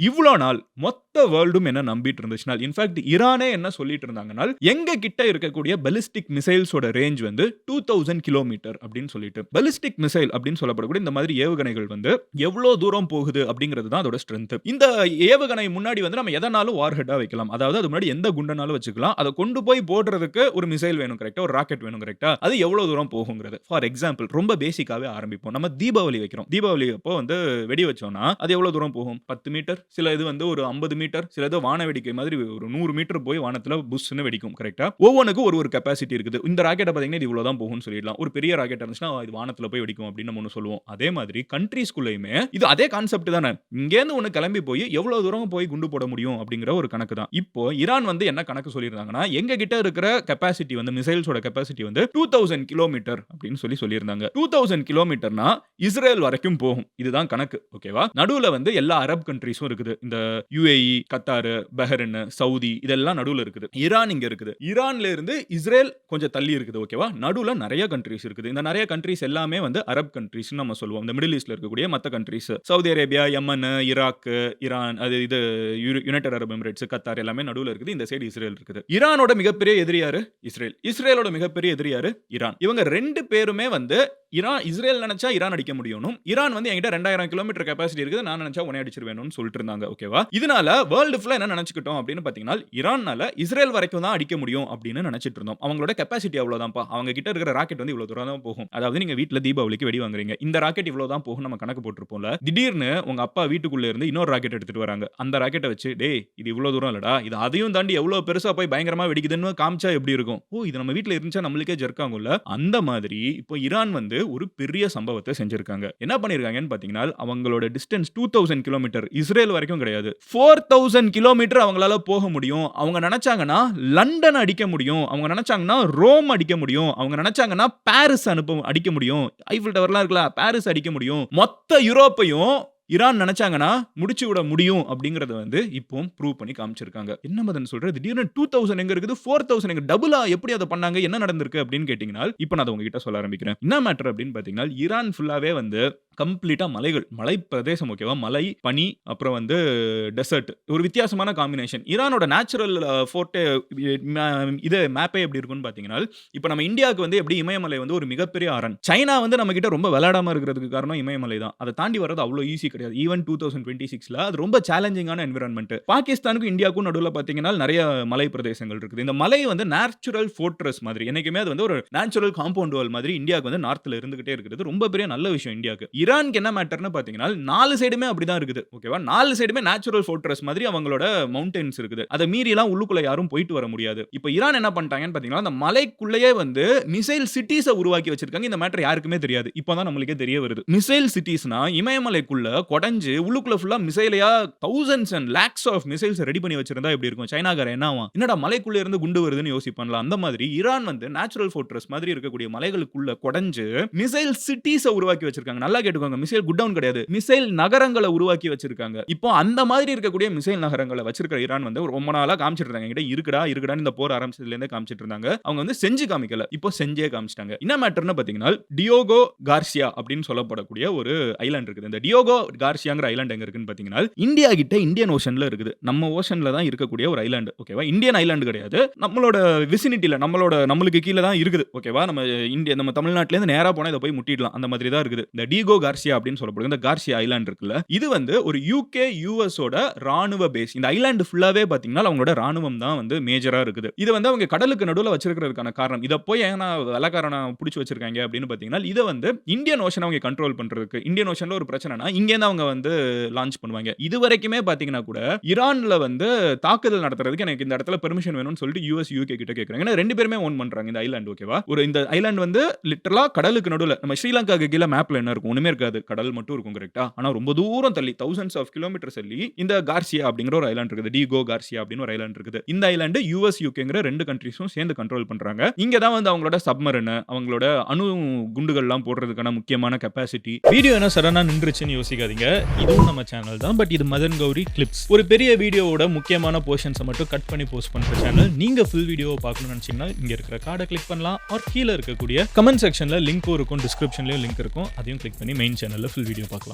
இவ்ளோ நாள் மொத்த வேர்ல்டும் என்ன நம்பிட்டு இருந்துச்சுன்னா, இன்ஃபாக்ட் ஈரானே என்ன சொல்லிட்டு இருந்தாங்கன்னா, எங்க கிட்ட இருக்கக்கூடிய பாலிஸ்டிக் மிசைல்ஸோட ரேஞ்ச் வந்து 2000 கிலோமீட்டர் அப்படின்னு சொல்லிட்டு. பாலிஸ்டிக் மிசைல் அப்படின்னு சொல்லப்படக்கூடிய இந்த மாதிரி ஏவுகணைகள் வந்து எவ்வளோ தூரம் போகுது அப்படிங்கிறது தான் அதோட ஸ்ட்ரென்த். இந்த ஏவுகணை முன்னாடி வந்து நம்ம எதனாலும் வார் ஹெட்டா வைக்கலாம். அதாவது அது முன்னாடி எந்த குண்டனாலும் வச்சுக்கலாம். அத கொண்டு போய் போடுறதுக்கு ஒரு மிசைல் வேணும் கரெக்ட்டா? ஒரு ராக்கெட் வேணும் கரெக்ட்டா? அது எவ்வளோ தூரம் போகுங்கிறது. ஃபார் எக்ஸாம்பிள் ரொம்ப பேசிக்காவே ஆரம்பிப்போம். நம்ம தீபாவளி வைக்கிறோம். தீபாவளி அப்போ வந்து வெடி வச்சோம்னா, அது எவ்வளோ தூரம் போகும்? 10 மீட்டர். சில இது வந்து ஒரு 50 மீட்டர். சில இது வான வேடிக்கை மாதிரி ஒரு 100 மீட்டர் போய் வானத்துல புஸ்ன்னு வெடிக்கும் கரெக்ட்டா? ஒவ்வொன்னுக்கும் ஒரு கெப்பாசிட்டி இருக்குது. இந்த ராக்கெட்ட பார்த்தீங்கன்னா, இது இவ்வளோ தான் போகும்னு சொல்லிடலாம். ஒரு பெரிய ராக்கெட் இருந்துச்சுன்னா, இது வானத்துல போய் வெடிக்கும் அப்படின்னு நம்ம ஒண்ணு சொல்லுவோம். அதே மாதிரி கண்ட்ரீஸ்குள்ளயுமே இது அதே கான்செப்ட் தானே. இங்கேருந்து ஒண்ணு கிளம்பி போய் எவ்வளோ தூரம் போய் குண்டு போட முடியும் அப்படிங்கிற ஒரு கணக்கு தான். இப்போ ஈரான் வந்து என்ன கணக்கு சொல்லியிருந்தாங்கன்னா, எங்க கிட்ட இருக்கிற கெப்பாசிட்டி வந்து மிசைல்ஸோட கெப்பாசிட்டி வந்து 2000 கிலோமீட்டர் அப்படின்னு சொல்லியிருந்தாங்க. 2000 கிலோமீட்டர்னா இஸ்ரேல் வரைக்கும் போகும். இதுதான் கணக்கு. ஓகேவா? நடுவுல வந்து எல்லா அரப் கண்ட்ரீஸும் இருக்குது. இந்த யுஏஇ, கத்தார், பஹ்ரைன், சவுதி இதெல்லாம் நடுவுல இருக்குது. ஈரான் இங்க இருக்குது. ஈரான்ல இருந்து இஸ்ரேல் கொஞ்சம் தள்ளி இருக்குது. ஓகேவா? நடுவுல நிறைய கண்ட்ரீஸ் இருக்குது. இந்த நிறைய கண்ட்ரீஸ் எல்லாமே வந்து அரப் கண்ட்ரீஸ்னு நம்ம சொல்லுவோம். இந்த மிடில் ஈஸ்ட்ல இருக்கக்கூடிய மத்த கண்ட்ரீஸ். சவுதி அரேபியா, யமன், ஈராக், ஈரான் அது இது யுனைட்டட் அரப் எமிரேட்ஸ், கத்தார் எல்லாமே நடுவுல இருக்குது. இந்த சைடு இஸ்ரேல் இருக்குது. ஈரானோட மிகப்பெரிய எதிரி யாரு? இஸ்ரேல். இஸ்ரேலோட மிகப்பெரிய எதிரி யாரு? ஈரான். இவங்க 2 பேருமே வந்து இஸ்ரேல் நினைச்சா ஈரான் அடிக்க முடியும்னும், ஈரான் வந்து என்கிட்ட 2000 கிலோமீட்டர் கெபாசிட்டி இருக்குது. நான் நினைச்சா உன்னை அடிச்சிருவேணும்னு சொல்லிட்டு இருந்தாங்க. ஓகேவா? இதனால வேர்ல்ட் ஃபுல்லா என்ன நினைச்சுக்கிட்டோம் அப்படின்னு பாத்தீங்கன்னா, ஈரான்னால இஸ்ரேல் வரைக்கும் தான் அடிக்க முடியும் அப்படின்னு நினைச்சிட்டு இருந்தோம். அவங்களோட கெபாசிட்டி அவ்வளவுதான்ப்பா. அவங்க கிட்ட இருக்கிற ராக்கெட் வந்து இவ்வளவு தூரம் தான் போகும். அதாவது நீங்க வீட்ல தீபாவளிக்கு வெடி வாங்குறீங்க. இந்த ராக்கெட் இவ்வளவு தான் போகும் நம்ம கணக்கு போட்டுருப்போம்ல. திடீர்னு உங்க அப்பா வீட்டுக்குள்ள இருந்து இன்னொரு ராக்கெட் எடுத்துட்டு வராங்க. அந்த ராக்கெட்ட வச்சு, டேய் இது இவ்வளவு தூரம் இல்லடா. இது அதையும் தாண்டி எவ்வளவு பெருசா போய் பயங்கரமா வெடிக்குதுன்னு காமிச்சா எப்படி இருக்கும்? ஓ இது நம்ம வீட்ல இருந்துச்சா நம்மளுக்கே ஜெர்க் ஆகும்ல. அந்த மாதிரி இப்போ ஈரான் வந்து ஒரு பெரிய சம்பவத்தை செஞ்சிருக்காங்க. என்ன பண்ணிருக்காங்கன்னு பாத்தீங்கன்னா, அவங்களோட டிஸ்டன்ஸ் 2000 கிலோமீட்டர் இஸ்ரேல் வரைக்கும் கிடையாது. 4000 கிலோமீட்டர் அவங்களால போக முடியும். அவங்க நினைச்சாங்கன்னா லண்டன் அடிக்க முடியும். அவங்க நினைச்சாங்கன்னா ரோம் அடிக்க முடியும். அவங்க நினைச்சாங்கன்னா பாரிஸ் அடிக்க முடியும். ஐஃபில் டவர்லாம் இருக்குல்ல, பாரிஸ் அடிக்க முடியும். மொத்த யூரோப்பையும் ஈரான் நினைச்சாங்கன்னா முடிச்சு விட முடியும் அப்படிங்கறத வந்து இப்போ ப்ரூவ் பண்ணி காமிச்சிருக்காங்க. என்ன மதன் சொல்ற? திடீர்னு 2000 எங்க இருக்குது? 4000 எங்க? டபுளா எப்படி அத பண்ணாங்க? என்ன நடந்திருக்கு அப்படின்னு கேட்டீங்கன்னா, இப்போ நான் உங்ககிட்ட சொல்ல ஆரம்பிக்கிறேன். என்ன மேட்டர் அப்படின்னு பாத்தீங்கன்னா, ஈரான் ஃபுல்லாவே வந்து கம்ப்ளீட்டா மலைகள், மலை பிரதேசம். ஓகேவா? மலை, பனி, அப்புறம் வந்து டெசர்ட். ஒரு வித்தியாசமான காம்பினேஷன். ஈரானோட நேச்சுரல் ஃபோர்ட்டே இது மேப்பே எப்படி இருக்கும்னு பாத்தீங்கன்னா, இப்போ நம்ம இந்தியாவுக்கு வந்து எப்படி இமயமலை வந்து ஒரு மிகப்பெரிய அரண். சைனா வந்து நம்ம கிட்ட ரொம்ப விளையாடாம இருக்கிறதுக்கு காரணம் இமயமலை தான். அதை தாண்டி வர்றது அவ்வளோ ஈஸி கிடையாது. ஈவன் 2026ல அது ரொம்ப சேலஞ்சிங்கான என்விரான்மென்ட். பாகிஸ்தானுக்கும் இந்தியாவுக்கும் நடுவுல பாத்தீங்கன்னா நிறைய மலை பிரதேசங்கள் இருக்குது. இந்த மலை வந்து நேச்சுரல் ஃபோர்ட்ரஸ் மாதிரி. என்னைக்குமே அது வந்து ஒரு நேச்சுரல் காம்பவுண்ட் வால் மாதிரி இந்தியாவுக்கு வந்து நார்த்ல இருந்துகிட்டே இருக்குது. ரொம்ப பெரிய நல்ல விஷயம் இந்தியாவுக்கு. ஈரானுக்கு என்ன மேட்டர்னு பாத்தீங்கன்னா, 4 சைடுமே அப்படிதான் இருக்குது. ஓகேவா? 4 சைடுமே நேச்சுரல் ஃபோர்ட்ரஸ் மாதிரி அவங்களோட மவுண்டன்ஸ் இருக்குது. அதை மீறி எல்லாம் உள்ளுக்குள்ள யாரும் போயிட்டு வர முடியாது. இப்போ ஈரான் என்ன பண்ணிட்டாங்கன்னு பாத்தீங்கன்னா, அந்த மலைக்குள்ளேயே வந்து மிசைல் சிட்டிஸை உருவாக்கி வச்சிருக்காங்க. இந்த மேட்டர் யாருக்குமே தெரியாது. இப்போதான் நம்மளுக்கே தெரிய வருது. மிசைல் சிட்டிஸ்னா இமயமலைக்குள்ள கொடைஞ்சு உள்ளுக்குள்ள ஃபுல்லா மிசைலையா thousands and lakhs of missiles ready பண்ணி வச்சிருந்தா எப்படி இருக்கும்? சைனாக்காரன் என்னவான்? என்னடா மலைக்குள்ள இருந்து குண்டு வருதுன்னு யோசிப்பான்ல. அந்த மாதிரி ஈரான் வந்து நேச்சுரல் ஃபோர்ட்ரஸ் மாதிரி இருக்கக்கூடிய மலைகளுக்குள்ள கொடைஞ்சு மிசைல் சிட்டிஸை உருவாக்கி வச்சிருக்காங்க. நல்லா கேட்டுக்கோங்க. மிசைல் குட் டவுன் கிடையாது. மிசைல் நகரங்களை உருவாக்கி வச்சிருக்காங்க. இப்போ அந்த மாதிரி இருக்கக்கூடிய மிசைல் நகரங்களை வச்சிருக்கிற ஈரான் வந்து ரொம்ப நாளா காமிச்சிட்டு இருந்தாங்க. என்கிட்ட இருக்குடான்னு இந்த போர் ஆரம்பிச்சதுல இருந்தே காமிச்சிட்டு இருந்தாங்க. அவங்க வந்து செஞ்சு காமிக்கல. இப்போ செஞ்சே காமிச்சிட்டாங்க. என்ன மேட்டர்னு பாத்தீங்கன்னா, டியோகோ கார்சியா அப்படின்னு சொல்லப்படக்கூடிய ஒரு ஐலாண்ட் இருக்குது. இந்த டியோகோ கார்சியாங்கிற ஐலாண்ட் எங்க இருக்குன்னு பாத்தீங்கன்னா, இந்தியா கிட்ட இந்தியன் ஓஷன்ல இருக்குது. நம்ம ஓஷன்ல தான் இருக்கக்கூடிய ஒரு ஐலாண்ட். ஓகேவா? இந்தியன் ஐலாண்ட் கிடையாது. நம்மளோட விசினிட்டில நம்மளுக்கு கீழ தான் இருக்குது. ஓகேவா? நம்ம தமிழ்நாட்டுல இருந்து நேரா போனா இத போய் முட்டிடலாம். அந்த மாதிரி தான் இருக்குது. இந்த டியோகோ கார்சியா அப்படின்னு சொல்லப்படுது. இந்த கார்சியா ஐலாண்ட் இருக்குல்ல, இது வந்து ஒரு யுகே யுஎஸ் ஓட ராணுவ பேஸ். இந்த ஐலாண்ட் ஃபுல்லாவே பாத்தீங்கன்னா அவங்களோட ராணுவம் தான் வந்து மேஜரா இருக்குது. இது வந்து அவங்க கடலுக்கு நடுவுல வச்சிருக்கிறதுக்கான காரணம். இத போய் ஏன்னா வெள்ளக்காரனா புடிச்சு வச்சிருக்காங்க அப்படின்னு பாத்தீங்கன்னா, இத வந்து இந்தியன் ஓஷன் அவங்க கண்ட்ரோல் பண்றதுக்கு. இந்தியன் ஓஷன்ல ஒரு பிரச்சனைனா இங்க இருந்து அவங்க வந்து லான்ச் பண்ணுவாங்க. இது வரைக்குமே பாத்தீங்கன்னா கூட ஈரான்ல வந்து தாக்குதல் நடத்துறதுக்கு எனக்கு இந்த இடத்துல பெர்மிஷன் வேணும்னு சொல்லிட்டு யுஎஸ் யுகே கிட்ட கேக்குறாங்க. ஏன்னா 2 பேருமே ஓன் பண்றாங்க இந்த ஐலாண்ட். ஓகேவா? இந்த ஐலாண்ட் வந்து லிட்டரலா கடலுக்கு நடுவுல. நம்ம ஸ்ரீலங்காக்கு கீழ மேப்ல என்ன இருக்கும்? ஒண்ணுமே இருக்காது. கடல் மட்டும் இருக்கும். கரெக்ட்டா? ஆனா ரொம்ப தூரம் தள்ளி thousands of kilometers தள்ளி இந்த கார்சியா அப்படிங்கிற ஒரு ஐலாண்ட் இருக்குது. டிகோ கார்சியா அப்படின்னு ஒரு ஐலாண்ட் இருக்குது. இந்த ஐலாண்ட் யுஎஸ் யுகேங்கிற 2 கண்ட்ரீஸும் சேர்ந்து கண்ட்ரோல் பண்றாங்க. இங்க தான் வந்து அவங்களோட சப்மரின், அவங்களோட அணு குண்டுகள்லாம் போடுறதுக்கான முக்கியமான கெபாசிட்டி. வீடியோ என்ன சடனா நின்றுச்சுன்னு யோசிக்காதீங்க. இதுவும் நம்ம சேனல் தான். பட் இது மதன் கௌரி கிளிப்ஸ். ஒரு பெரிய வீடியோவோட முக்கியமான போர்ஷன்ஸை மட்டும் கட் பண்ணி போஸ்ட் பண்ற சேனல். நீங்க ஃபுல் வீடியோவை பார்க்கணும்னு நினைச்சீங்கன்னா இங்க இருக்கிற கார்டை கிளிக் பண்ணலாம். ஆர் கீழே இருக்கக்கூடிய கமெண்ட் செக்ஷன்ல லிங்க்கும் இருக்கும், டிஸ்கிரிப்ஷன்லயும் லிங்க் இருக்கும். அதையும் கிளிக் பண்ணி மெயின் சேனல்ல ஃபுல் வீடியோ பார்க்கலாம்.